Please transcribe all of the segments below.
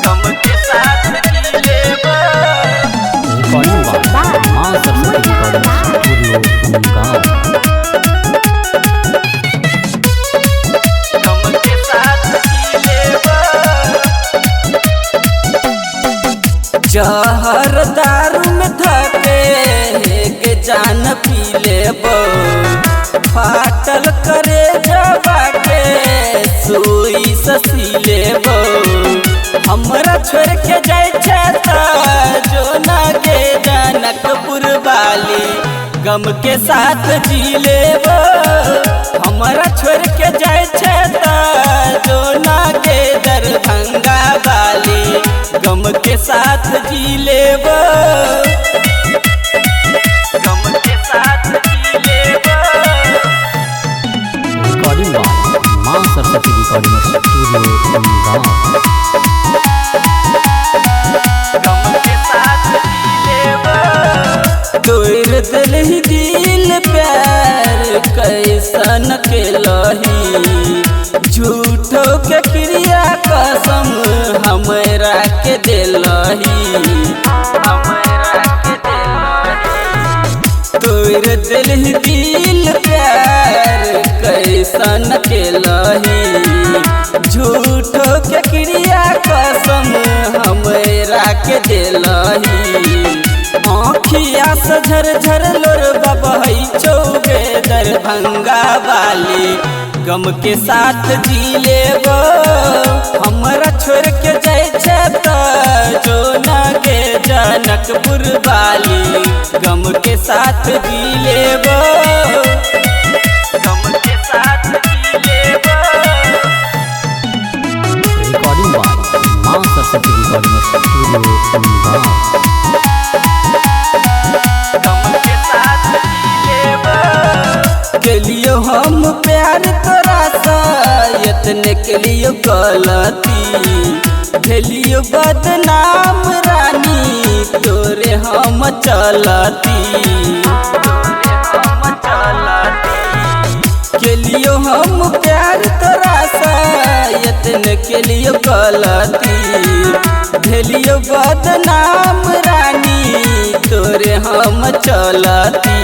गम के साथ जी लेबो। रिकॉर्डिंग बाय मां सरस्वती रिकॉर्डिंग स्टूडियो गांव। गम के साथ जी लेबो। जहर दारू में धके के जान पी लेबो। फाटल करे जबाके सुई ससी लेबो। हमरा छोड़ के जाय छै त जो ना के जनकपुर वाली गम के साथ जी लेबो। हमरा छोड़ के जाय छै त जो ना के दरभंगा वाली गम के साथ जी लेबो। गम के साथ जी लेबो। रिकॉर्डिंग बाय मां सरस्वती रिकॉर्डिंग स्टूडियो गांव। गम के साथ जी लेबो। तोर दिल ही दिल प्यार कैसन के लही। झूठो के क्रिया कसम हमरा के दिलही। हमरा के दिलही। तोर दिल ही दिल प्यार कैसन के लही। झूठो के क्रिया कसम हमरा के दिलही। आँखिया से झर लोरबा बहै चौगे दरभंगा वाली गम के साथ जी लेबो। हमरा छोड़ के जाय छै त जो ना के जनकपुर वाली गम के साथ जी लेबो। गम के साथ जी लेबो। रिकॉर्डिंग बाय मां सरस्वती रिकॉर्डिंग स्टूडियो गांव। गम के साथ जी लेबो। के लियो हम प्यार तोरा सा यत्न के लियो गलती। भेलियो बदनाम रानी तोरे हम चलती। तोरे हम चलती। के लियो हम प्यार तोरा सा यत्न के लियो गलती। भेलियो बदनाम रानी तोरे हम चलती।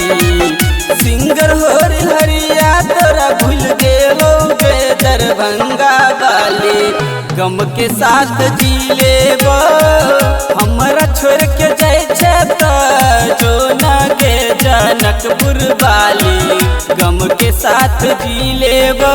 सिंगर होरी हरिया तोरा भूल गेलो गे दरभंगा वाली गम के साथ जी लेबो। हमरा छोड़ के जाय छै त जो ना के जनकपुर वाली गम के साथ जी लेबो।